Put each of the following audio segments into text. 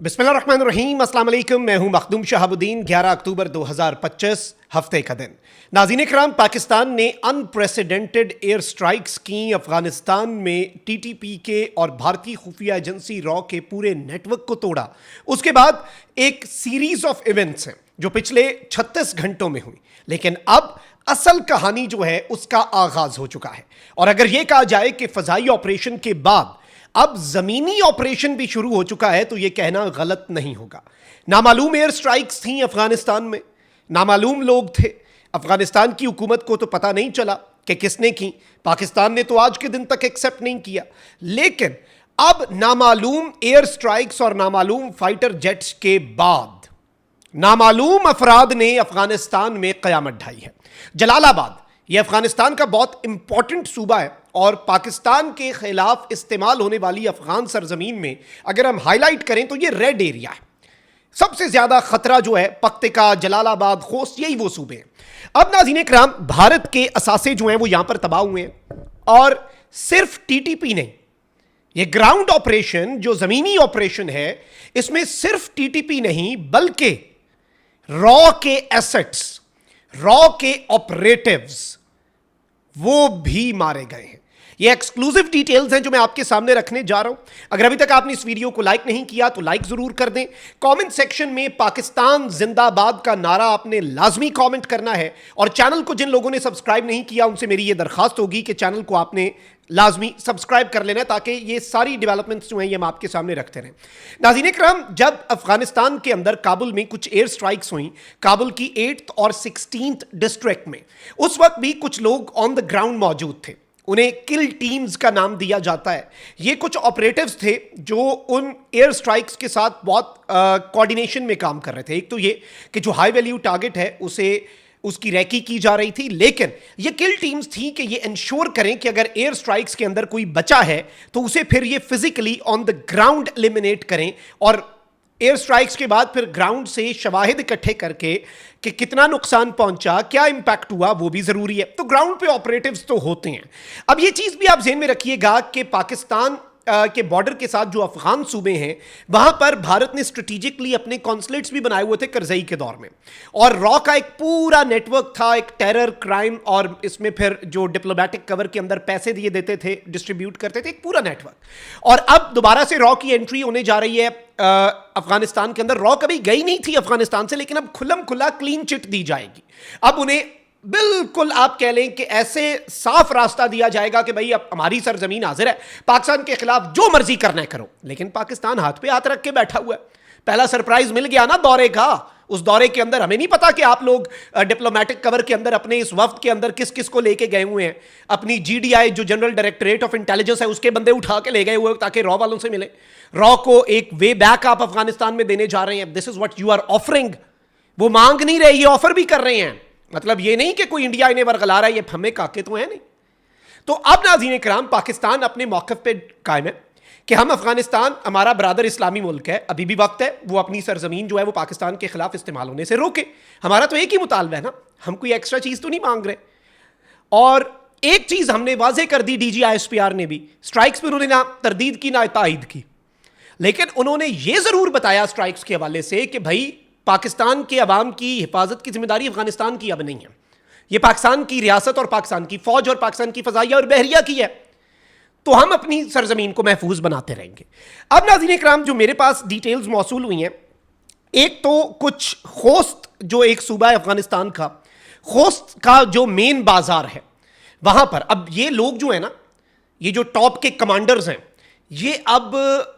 बिस्मिल्लाहिर्रहमानिर्रहीम, अस्सलाम वालेकुम। मैं हूं मखदूम शहाबुद्दीन। 11 अक्टूबर 2025 हफ्ते का दिन। नाज़रीन इकराम, पाकिस्तान ने अनप्रेसिडेंटेड एयर स्ट्राइक्स की अफगानिस्तान में टीटीपी के और भारतीय खुफिया एजेंसी रॉ के पूरे नेटवर्क को तोड़ा। उसके बाद एक सीरीज ऑफ इवेंट्स हैं जो पिछले 36 घंटों में हुई, लेकिन अब असल कहानी जो है उसका आगाज हो चुका है। और अगर यह कहा जाए कि फजाई ऑपरेशन के बाद अब जमीनी ऑपरेशन भी शुरू हो चुका है तो यह कहना गलत नहीं होगा। नामालूम एयर स्ट्राइक्स थी अफगानिस्तान में, नामालूम लोग थे। अफगानिस्तान की हुकूमत को तो पता नहीं चला कि किसने की। पाकिस्तान ने तो आज के दिन तक एक्सेप्ट नहीं किया, लेकिन अब नामालूम एयर स्ट्राइक्स और नामालूम फाइटर जेट्स के बाद नामालूम अफराद ने अफगानिस्तान में कयामत ढाई है। जलालाबाद यह अफगानिस्तान का बहुत इंपॉर्टेंट सूबा है और पाकिस्तान के खिलाफ इस्तेमाल होने वाली अफगान सरजमीन में अगर हम हाईलाइट करें तो यह रेड एरिया है। सबसे ज्यादा खतरा जो है पक्तिका, जलालाबाद, खोस्त, यही वो सूबे हैं। अब नाज़रीन इकराम, भारत के असासे जो हैं वो यहां पर तबाह हुए हैं और सिर्फ टीटीपी नहीं, ये ग्राउंड ऑपरेशन जो जमीनी ऑपरेशन है इसमें सिर्फ टीटीपी नहीं बल्कि रॉ के एसेट्स, रॉ के ऑपरेटिव्स वो भी मारे गए हैं। ये एक्सक्लूसिव डिटेल्स हैं जो मैं आपके सामने रखने जा रहा हूं। अगर अभी तक आपने इस वीडियो को लाइक नहीं किया तो लाइक जरूर कर दें। कमेंट सेक्शन में पाकिस्तान जिंदाबाद का नारा आपने लाजमी कमेंट करना है और चैनल को जिन लोगों ने सब्सक्राइब नहीं किया उनसे मेरी ये दरखास्त होगी कि चैनल को आपने लाजमी सब्सक्राइब कर लेना है ताकि ये सारी डेवलपमेंट्स जो हैं ये हम आपके सामने रखते रहें। नाज़रीन इकराम, जब अफगानिस्तान के अंदर काबुल में कुछ एयर स्ट्राइक्स हुई, काबुल की 8th और 16th डिस्ट्रिक्ट में, उस वक्त भी कुछ लोग ऑन द ग्राउंड मौजूद थे। उन्हें किल टीम्स का नाम दिया जाता है। ये कुछ ऑपरेटिव्स थे जो उन एयर स्ट्राइक्स के साथ बहुत कोऑर्डिनेशन में काम कर रहे थे। एक तो ये कि जो हाई वैल्यू टारगेट है उसे उसकी रैकी की जा रही थी, लेकिन ये किल टीम्स थी कि ये इंश्योर करें कि अगर एयर स्ट्राइक्स के अंदर कोई बचा है तो उसे फिर ये physically on the ground eliminate करें और एयर स्ट्राइक्स के बाद फिर ग्राउंड से शवाहिद इकट्ठे करके कि कितना नुकसान पहुंचा, क्या इंपैक्ट हुआ, वो भी जरूरी है। तो ग्राउंड पे ऑपरेटिव्स तो होते हैं। अब ये चीज भी आप ज़हन में रखिएगा कि पाकिस्तान के बॉर्डर के साथ जो अफगान सूबे हैं वहां पर भारत ने स्ट्रेटेजिकली अपने कॉन्सुलेट्स भी बनाए हुए थे करजई के दौर में, और रॉ का एक पूरा नेटवर्क था, एक टेरर, क्राइम और इसमें फिर जो डिप्लोमेटिक कवर के अंदर पैसे दिए देते थे, डिस्ट्रीब्यूट करते थे, एक पूरा नेटवर्क। और अब दोबारा से रॉ की एंट्री होने जा रही है अफगानिस्तान के अंदर। रॉ कभी गई नहीं थी अफगानिस्तान से, लेकिन अब खुल्लम खुल्ला क्लीन चिट दी जाएगी। अब उन्हें बिल्कुल आप कह लें कि ऐसे साफ रास्ता दिया जाएगा कि भाई अब हमारी सरजमीन हाजिर है, पाकिस्तान के खिलाफ जो मर्जी करना है करो। लेकिन पाकिस्तान हाथ पे हाथ रख के बैठा हुआ है। पहला सरप्राइज मिल गया ना दौरे का। उस दौरे के अंदर हमें नहीं पता कि आप लोग डिप्लोमेटिक कवर के अंदर अपने इस वफ्द के अंदर किस किस को लेके गए हुए हैं। अपनी जीडीआई जो जनरल डायरेक्टरेट ऑफ इंटेलिजेंस है उसके बंदे उठा के ले गए हुए ताकि रॉ वालों से मिले। रॉ को एक वे बैक आप अफगानिस्तान में देने जा रहे हैं। This is what you are offering. वो मांग नहीं रहे, ये ऑफर भी कर रहे हैं। मतलब ये नहीं कि कोई इंडिया इन्हें वर्गला रहा है, ये हमें काके तो है नहीं। तो अब नाज़रीन इकराम, पाकिस्तान अपने मौक़िफ़ पे कायम है कि हम अफगानिस्तान हमारा बरादर इस्लामी मुल्क है, अभी भी वक्त है वो अपनी सरजमीन जो है वो पाकिस्तान के खिलाफ इस्तेमाल होने से रोके। हमारा तो एक ही मुतालबा है ना, हम कोई एक्स्ट्रा चीज़ तो नहीं मांग रहे। और एक चीज़ हमने वाजे कर दी, DGISPR ने भी स्ट्राइक्स पर उन्होंने ना तरदीद की ना तायद की, लेकिन उन्होंने ये ज़रूर बताया स्ट्राइक्स के हवाले से कि भाई पाकिस्तान के अवाम की हिफाजत की जिम्मेदारी अफगानिस्तान की अब नहीं है, यह पाकिस्तान की रियासत और पाकिस्तान की फौज और पाकिस्तान की फजाइया और बहरिया की है। तो हम अपनी सरजमीन को महफूज बनाते रहेंगे। अब नाज़रीन इकराम, जो मेरे पास डिटेल्स मौसूल हुई हैं, एक तो कुछ खोस्त जो एक सूबा है अफगानिस्तान का, खोस्त का जो मेन बाजार है वहां पर अब ये लोग जो है ना, ये जो टॉप के कमांडर्स हैं, ये अब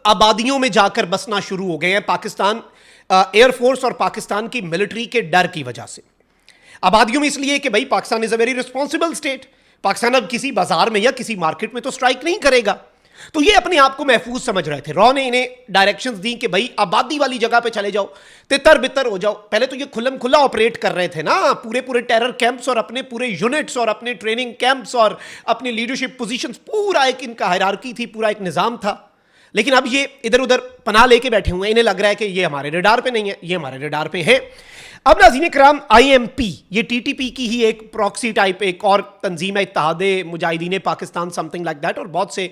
आबादियों में जाकर बसना शुरू हो गए हैं पाकिस्तान एयरफोर्स और पाकिस्तान की मिलिट्री के डर की वजह से। आबादियों में इसलिए कि भाई Pakistan is a very responsible state. Pakistan अब किसी बाजार में या किसी मार्केट में तो स्ट्राइक नहीं करेगा, तो ये अपने आप को महफूज समझ रहे थे। रॉ ने इन्हें डायरेक्शंस दी कि भाई आबादी वाली जगह पे चले जाओ, तितर बितर हो जाओ। पहले तो ये खुल्लम खुल्ला ऑपरेट कर रहे थे ना, पूरे पूरे टेरर कैंप्स और अपने पूरे यूनिट्स और अपने ट्रेनिंग कैंप्स और अपनी लीडरशिप पोजीशंस, पूरा एक इनका हायरार्की थी, पूरा एक निज़ाम था। लेकिन अब ये इधर उधर पनाह लेके बैठे हुए हैं, इन्हें लग रहा है कि ये हमारे रडार पे नहीं है, ये हमारे रडार पे है। अब नाज़रीन कराम, आईएमपी ये टीटीपी की ही एक प्रॉक्सी टाइप एक और तंजीम है, Ittehade Mujahideen Pakistan something like that, और बहुत से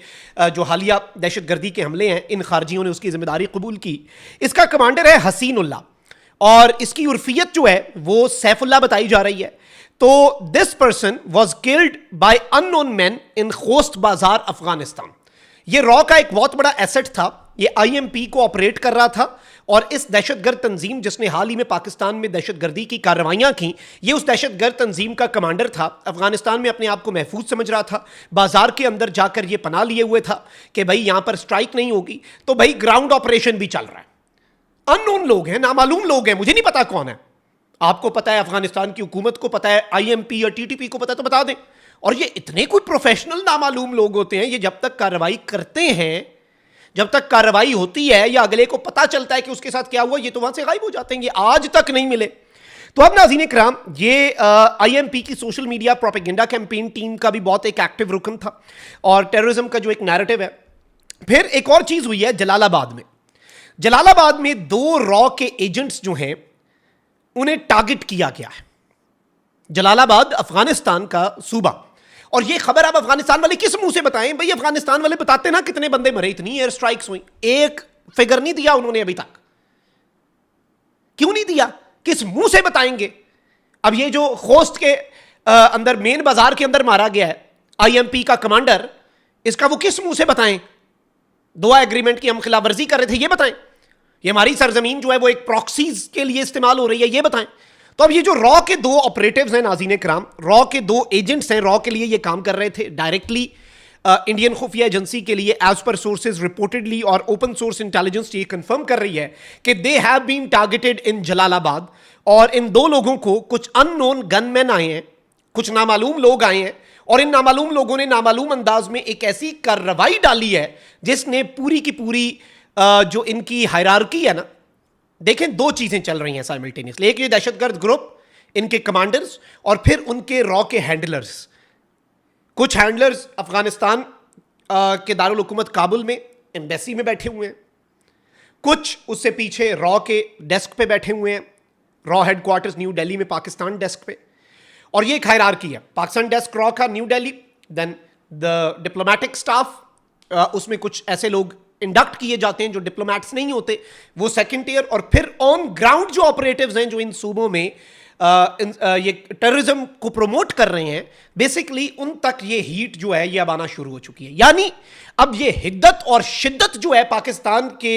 जो हालिया दहशतगर्दी के हमले हैं इन खारजियों ने उसकी जिम्मेदारी कबूल की। इसका कमांडर है हसीनुल्लाह, और इसकी उर्फियत जो है वो सैफुल्लाह बताई जा रही है। तो this person was killed by unknown man in Khost बाजार अफगानिस्तान। ये रॉ का एक बहुत बड़ा एसेट था, ये आईएमपी को ऑपरेट कर रहा था, और इस दहशतगर्द तंजीम जिसने हाल ही में पाकिस्तान में दहशतगर्दी की कार्रवाइयां की, ये उस दहशतगर्द तंजीम का कमांडर था। अफगानिस्तान में अपने आप को महफूज समझ रहा था, बाजार के अंदर जाकर ये पनाह लिए हुए था कि भाई यहां पर स्ट्राइक नहीं होगी, तो भाई ग्राउंड ऑपरेशन भी चल रहा है। अननोन लोग हैं, नामालूम लोग हैं, मुझे नहीं पता कौन है, आपको पता है, अफगानिस्तान की हुकूमत को पता है, आईएमपी या टीटीपी को पता है तो बता दें। और ये इतने कोई प्रोफेशनल नामालूम लोग होते हैं, ये जब तक कार्रवाई करते हैं, जब तक कार्रवाई होती है या अगले को पता चलता है कि उसके साथ क्या हुआ, ये तो वहां से गायब हो जाते हैं, ये आज तक नहीं मिले। तो अब नाज़रीन इकराम, ये आईएमपी की social media propaganda campaign team का भी बहुत एक एक्टिव रुकन था, और टेररिज्म का जो एक नैरेटिव है। फिर एक और चीज हुई है जलालाबाद में। जलालाबाद में 2 रॉ के एजेंट्स जो हैं उन्हें टारगेट किया गया है। जलालाबाद अफगानिस्तान का सूबा, और ये खबर आप अफगानिस्तान वाले किस मुंह से बताएं भाई? अफगानिस्तान वाले बताते ना कितने बंदे मरे, इतनी एयर स्ट्राइक्स हुई, एक फिगर नहीं दिया उन्होंने अभी तक। क्यों नहीं दिया? किस मुंह से बताएंगे? अब ये जो खोस्त के अंदर मेन बाजार के अंदर मारा गया है आईएमपी का कमांडर, इसका वो किस मुंह से बताएं? दोहा एग्रीमेंट की हम खिलाफवर्जी कर रहे थे, ये बताएं। ये हमारी सरजमीन जो है वो एक प्रॉक्सीज के लिए इस्तेमाल हो रही है, ये बताएं। तो अब ये जो रॉ के 2 ऑपरेटिव्स हैं नाज़रीन कराम, रॉ के 2 एजेंट्स हैं, रॉ के लिए ये काम कर रहे थे डायरेक्टली इंडियन खुफिया एजेंसी के लिए, एज पर सोर्सेज रिपोर्टेडली, और ओपन सोर्स इंटेलिजेंस ये कंफर्म कर रही है कि they have been targeted in Jalalabad. और इन 2 लोगों को कुछ अननोन गनमैन आए हैं, कुछ नामालूम लोग आए हैं, और इन नामालूम लोगों ने नामालूम अंदाज में एक ऐसी कार्रवाई डाली है जिसने पूरी की पूरी जो इनकी हायरार्की है ना, देखें 2 चीजें चल रही हैं साइमल्टेनियसली। एक ये दहशतगर्द ग्रुप, इनके कमांडर्स, और फिर उनके रॉ के हैंडलर्स। कुछ हैंडलर्स अफगानिस्तान के दारुल हुकूमत काबुल में एम्बेसी में बैठे हुए हैं, कुछ उससे पीछे रॉ के डेस्क पे बैठे हुए हैं, रॉ हेडक्वार्टर्स न्यू दिल्ली में, पाकिस्तान डेस्क पे। और ये एक हायरार्की है, पाकिस्तान डेस्क रॉ का New Delhi, then the diplomatic staff, उसमें कुछ ऐसे लोग इंडक्ट किए जाते हैं जो डिप्लोमैट्स नहीं होते, वो सेकंड टियर, और फिर ऑन ग्राउंड जो ऑपरेटिव्स हैं जो इन सूबों में ये टेररिज्म को प्रमोट कर रहे हैं, बेसिकली उन तक ये हीट जो है ये अब आना शुरू हो चुकी है। यानी अब ये हिद्दत और शिद्दत जो है पाकिस्तान के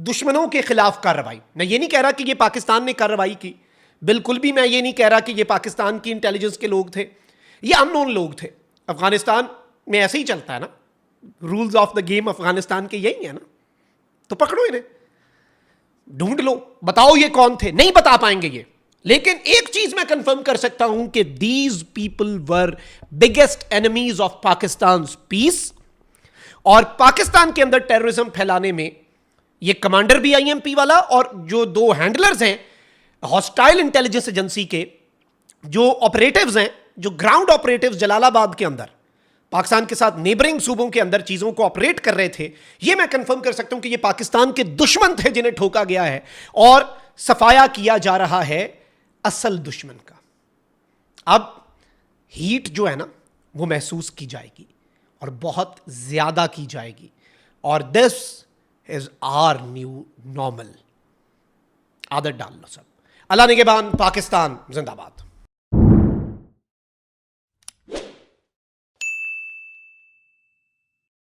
दुश्मनों के खिलाफ कार्रवाई, मैं ये नहीं कह रहा कि ये पाकिस्तान ने कार्रवाई की, बिल्कुल भी मैं ये नहीं कह रहा कि ये पाकिस्तान की इंटेलिजेंस के लोग थे, ये अननोन लोग थे। अफगानिस्तान में ऐसे ही चलता है ना, rules of the game Afghanistan के यही है ना, तो पकड़ो इन्हें, ढूंढ लो, बताओ ये कौन थे। नहीं बता पाएंगे ये, लेकिन एक चीज मैं कंफर्म कर सकता हूं कि these people were biggest enemies of Pakistan peace, और पाकिस्तान के अंदर टेररिज्म फैलाने में ये कमांडर भी आईएमपी वाला, और जो 2 हैंडलर्स हैं हॉस्टाइल इंटेलिजेंस एजेंसी के, जो ऑपरेटिव्स हैं, जो ग्राउंड ऑपरेटिव्स जलालाबाद के अंदर पाकिस्तान के साथ नेबरिंग सूबों के अंदर चीजों को ऑपरेट कर रहे थे, ये मैं कंफर्म कर सकता हूं कि ये पाकिस्तान के दुश्मन थे जिन्हें ठोका गया है, और सफाया किया जा रहा है असल दुश्मन का। अब हीट जो है ना वो महसूस की जाएगी, और बहुत ज्यादा की जाएगी, और this is our new normal. आदत डाल लो सब। अल्लाह निगहबान, पाकिस्तान जिंदाबाद।